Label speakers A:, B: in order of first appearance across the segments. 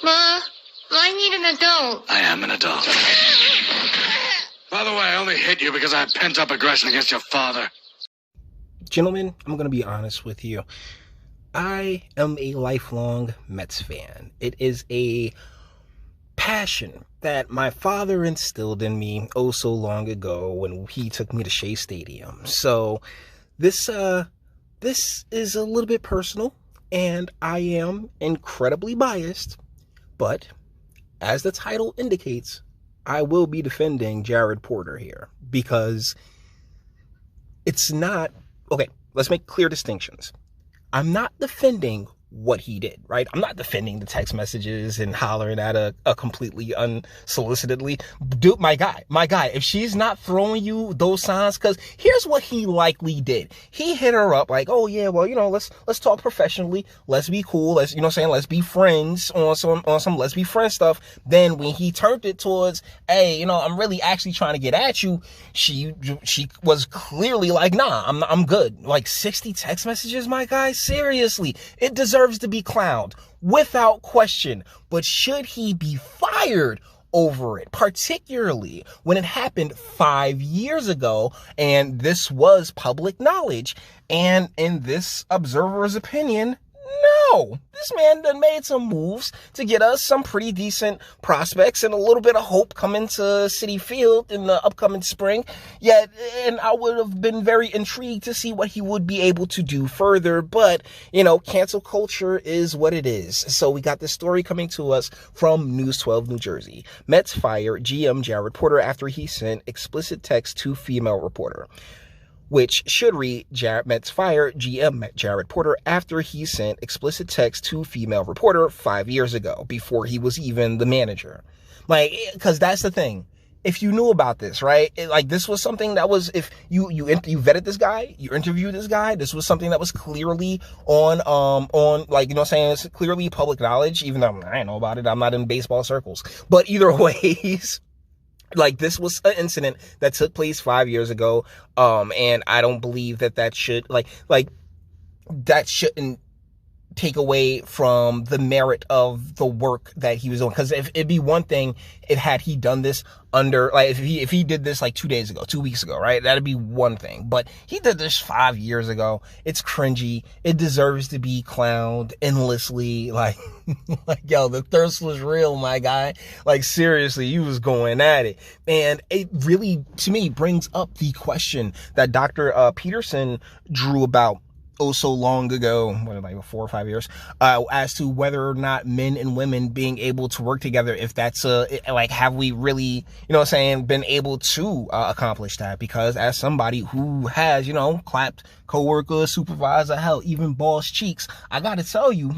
A: Ma, I need an adult.
B: I am an adult. By the way, I only hit you because I had pent-up aggression against your father.
C: Gentlemen, I'm going to be honest with you. I am a lifelong Mets fan. It is a passion that my father instilled in me oh so long ago when he took me to Shea Stadium. So this is a little bit personal, and I am incredibly biased, but as the title indicates, I will be defending Jared Porter here because it's not, okay, let's make clear distinctions. I'm not defending what he did, right? I'm not defending the text messages and hollering at a completely unsolicitedly. Dude, my guy, if she's not throwing you those signs, because here's what he likely did. He hit her up like, oh yeah, well, let's talk professionally. Let's be cool. Let's, let's be friends on some let's be friends stuff. Then when he turned it towards, hey, I'm really actually trying to get at you, she was clearly like, nah, I'm good. Like 60 text messages, my guy, seriously, it deserves to be clowned without question. But should he be fired over it, particularly when it happened 5 years ago and this was public knowledge? And in this observer's opinion, no, this man done made some moves to get us some pretty decent prospects and a little bit of hope coming to Citi Field in the upcoming spring. Yet, and I would have been very intrigued to see what he would be able to do further. But, cancel culture is what it is. So we got this story coming to us from News 12 New Jersey. Mets fire GM Jared Porter after he sent explicit text to female reporter. Which should read, Mets fire GM Jared Porter after he sent explicit text to female reporter 5 years ago, before he was even the manager. Because that's the thing. If you knew about this, right? This was something that was, if you vetted this guy, you interviewed this guy, this was something that was clearly it's clearly public knowledge, even though I didn't know about it. I'm not in baseball circles. But either ways, this was an incident that took place 5 years ago, and I don't believe that should, that shouldn't take away from the merit of the work that he was doing. Because if it'd be one thing if had he done this under, if he did this 2 weeks ago, right? That'd be one thing. But he did this 5 years ago. It's cringy. It deserves to be clowned endlessly. Yo, the thirst was real, my guy. Seriously, you was going at it. And it really, to me, brings up the question that Dr. Peterson drew about so long ago, 4 or 5 years, as to whether or not men and women being able to work together, if that's have we really, been able to accomplish that? Because as somebody who has, clapped coworker, supervisor, hell, even boss cheeks, I gotta tell you,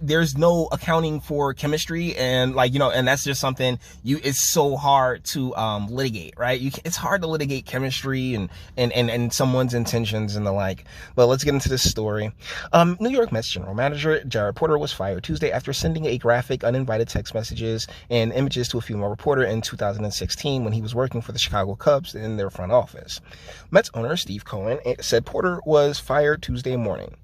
C: there's no accounting for chemistry, and and that's just something it's so hard to litigate, right? It's hard to litigate chemistry and someone's intentions and the like. But let's get into this story. New York Mets general manager Jared Porter was fired Tuesday after sending a graphic, uninvited text messages and images to a female reporter in 2016 when he was working for the Chicago Cubs in their front office. Mets owner Steve Cohen said Porter was fired Tuesday morning.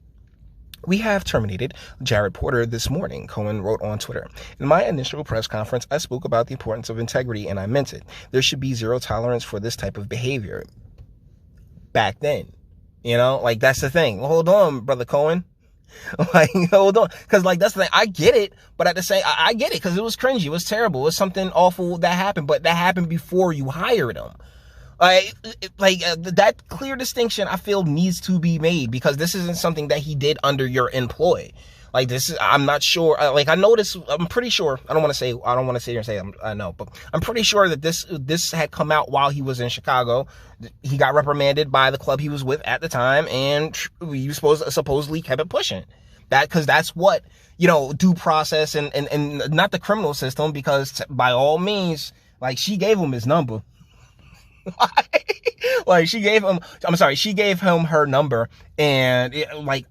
C: "We have terminated Jared Porter this morning," Cohen wrote on Twitter. "In my initial press conference, I spoke about the importance of integrity, and I meant it. There should be zero tolerance for this type of behavior." Back then, that's the thing. Hold on, brother Cohen. Hold on. Because, that's the thing. I get it, but at the same, I get it because it was cringy. It was terrible. It was something awful that happened, but that happened before you hired him. That clear distinction, I feel, needs to be made, because this isn't something that he did under your employ. I'm not sure. I know this. I'm pretty sure. I don't want to sit here and say I know, but I'm pretty sure that this had come out while he was in Chicago. He got reprimanded by the club he was with at the time, and he supposedly kept it pushing. Because that's what, due process and not the criminal system, because by all means, she gave him his number. She gave him her number, and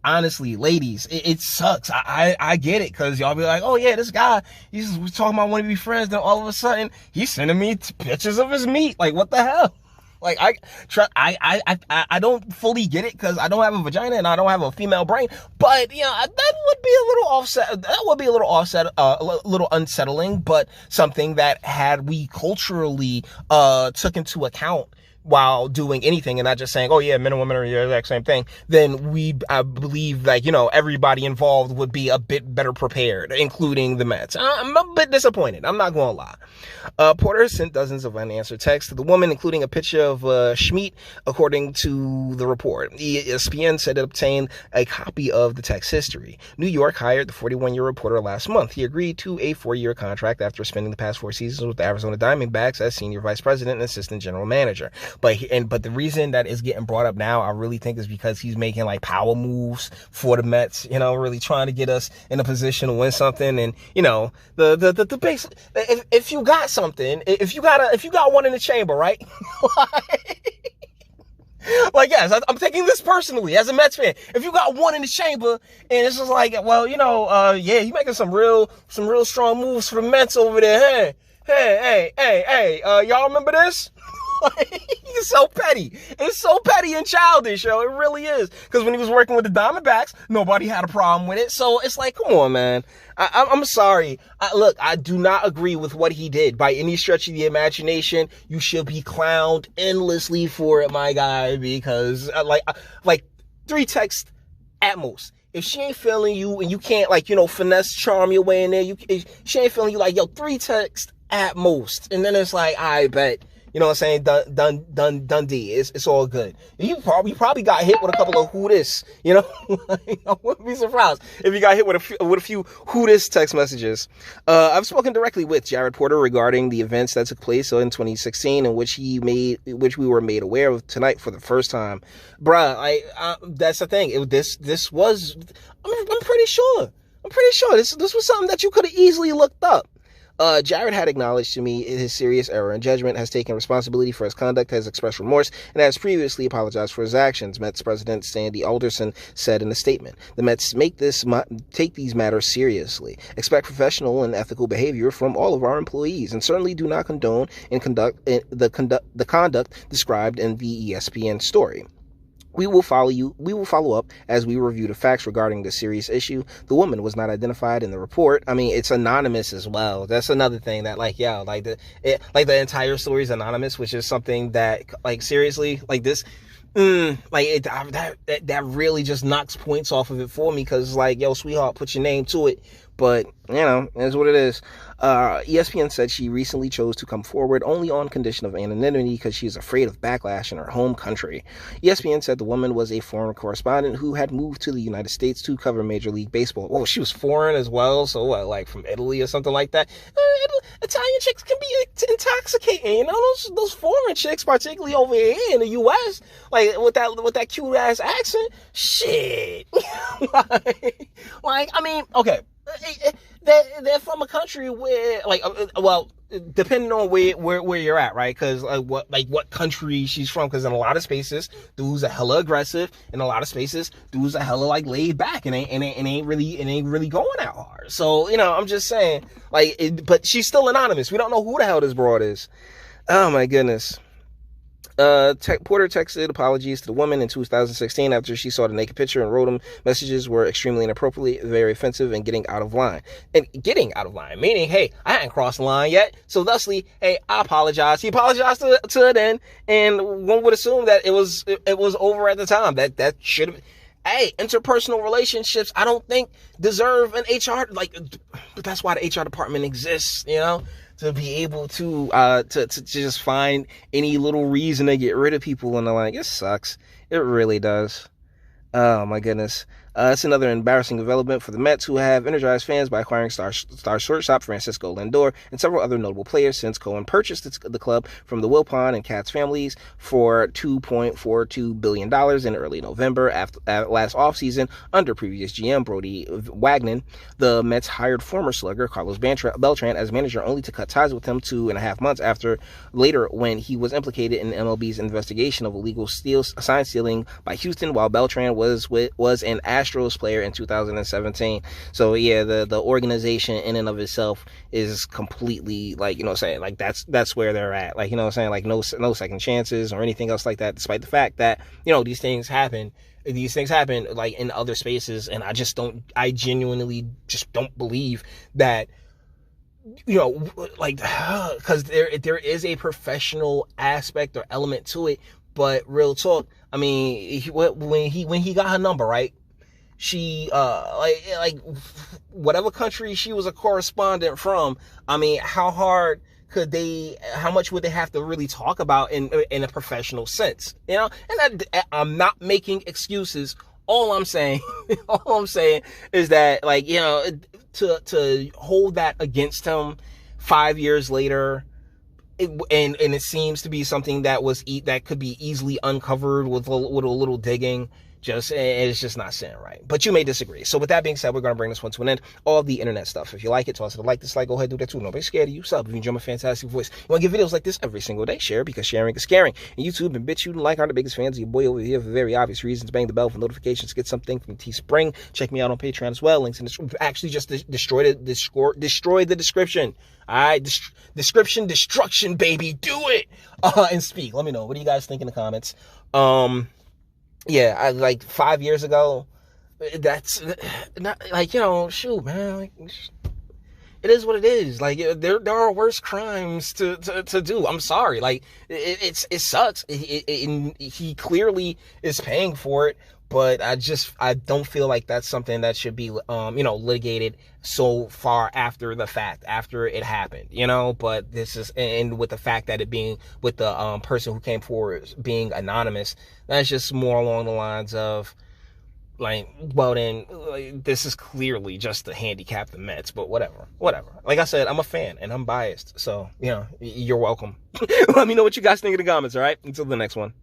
C: honestly, ladies, it sucks. I get it, because y'all be like, oh yeah, this guy, he's talking about wanting to be friends, then all of a sudden he's sending me pictures of his meat. What the hell? Like I don't fully get it because I don't have a vagina and I don't have a female brain. But that would be a little offset. That would be a little offset, a little unsettling. But something that had we culturally took into account while doing anything and not just saying, oh yeah, men and women are the exact same thing, then I believe like, everybody involved would be a bit better prepared, including the Mets. I'm a bit disappointed. I'm not going to lie. Porter sent dozens of unanswered texts to the woman, including a picture of Schmidt, according to the report. ESPN said it obtained a copy of the text history. New York hired the 41-year reporter last month. He agreed to a 4-year contract after spending the past 4 seasons with the Arizona Diamondbacks as senior vice president and assistant general manager. But the reason that is getting brought up now, I really think, is because he's making like power moves for the Mets, really trying to get us in a position to win something. And the base, if you got something, if you got one in the chamber, right? Like, yes, I'm taking this personally as a Mets fan. If you got one in the chamber and it's just like, well, yeah, you're making some real strong moves for the Mets over there. Hey, y'all remember this? He's so petty. It's so petty and childish, yo. It really is. Because when he was working with the Diamondbacks, nobody had a problem with it. So it's like, come on, man. I'm sorry. Look, I do not agree with what he did by any stretch of the imagination. You should be clowned endlessly for it, my guy, because like 3 texts at most. If she ain't feeling you and you can't finesse charm your way in there, if she ain't feeling you, 3 texts at most. And then it's like, I bet. You know what I'm saying? Dundee. It's all good. You probably got hit with a couple of who this, I wouldn't be surprised if you got hit with a few who this text messages. I've spoken directly with Jared Porter regarding the events that took place in 2016 in which we were made aware of tonight for the first time. Bruh, that's the thing. This was, I'm pretty sure this was something that you could have easily looked up. Jared had acknowledged to me his serious error in judgment, has taken responsibility for his conduct, has expressed remorse, and has previously apologized for his actions, Mets President Sandy Alderson said in a statement. The Mets take these matters seriously, expect professional and ethical behavior from all of our employees, and certainly do not condone the conduct described in the ESPN story. We will follow up as we review the facts regarding this serious issue. The woman was not identified in the report. I mean, it's anonymous as well. That's another thing that, the entire story is anonymous, which is something that, seriously, this, that really just knocks points off of it for me, because, yo, sweetheart, put your name to it. But, it's what it is. ESPN said she recently chose to come forward only on condition of anonymity because she is afraid of backlash in her home country. ESPN said the woman was a foreign correspondent who had moved to the United States to cover Major League Baseball. Oh, she was foreign as well, so what, from Italy or something like that? Italian chicks can be intoxicating, those foreign chicks, particularly over here in the U.S., with that cute ass accent. Shit. Okay. They're from a country where, depending on where you're at, right? Because what country she's from? Because in a lot of spaces, dudes are hella aggressive. In a lot of spaces, dudes are hella laid back and ain't really going that hard. So I'm just saying, but she's still anonymous. We don't know who the hell this broad is. Oh my goodness. Porter texted apologies to the woman in 2016 after she saw the naked picture and wrote him messages were extremely inappropriate, very offensive, and getting out of line. And getting out of line, meaning, hey, I hadn't crossed the line yet, so thusly, hey, I apologize. He apologized to her then, and one would assume that it was over at the time. That should have. Hey, interpersonal relationships, I don't think deserve an HR, but that's why the HR department exists, to be able to just find any little reason to get rid of people. And they're like, it sucks. It really does. Oh my goodness. It's another embarrassing development for the Mets, who have energized fans by acquiring star shortstop Francisco Lindor and several other notable players since Cohen purchased the club from the Wilpon and Katz families for $2.42 billion in early November. After last offseason, under previous GM Brody Wagner, the Mets hired former slugger Carlos Beltran as manager, only to cut ties with him 2.5 months later when he was implicated in MLB's investigation of illegal sign stealing by Houston, while Beltran was an Astros player in 2017. So yeah, the organization in and of itself is completely like, you know what I'm saying, like that's where they're at. Like, you know what I'm saying, like no second chances or anything else like that, despite the fact that, you know, these things happen like in other spaces, and I genuinely just don't believe that, you know, like, because there is a professional aspect or element to it. But real talk, I mean, when he got her number, right, she like whatever country she was a correspondent from, I mean, how much would they have to really talk about in a professional sense, you know? And I'm not making excuses. All I'm saying is that, like, you know, to hold that against him 5 years later, and it seems to be something that could be easily uncovered with a little digging. It's just not sitting right. But you may disagree. So with that being said, we're going to bring this one to an end. All the internet stuff. If you like it, toss it a like, dislike, go ahead, do that too. Nobody's scared of you. Sub if you enjoy my fantastic voice. You want to get videos like this every single day? Share, because sharing is caring. And YouTube and Bitchute and like are the biggest fans of your boy over here for very obvious reasons. Bang the bell for notifications. Get something from Teespring. Check me out on Patreon as well. Links in the actually just destroy the description. Alright, description destruction, baby. Do it. And speak. Let me know. What do you guys think in the comments? Yeah, like 5 years ago, that's not like, you know, shoot, man, like, it is what it is. Like, there are worse crimes to do. I'm sorry. Like, it sucks. He clearly is paying for it, but I don't feel like that's something that should be, you know, litigated so far after the fact, after it happened, you know. But this is, and with the fact that it being with the person who came forward being anonymous, that's just more along the lines of, like, well then, like, this is clearly just to handicap the Mets, but whatever. Like I said, I'm a fan and I'm biased, so, you know, you're welcome. Let me know what you guys think in the comments, all right? Until the next one.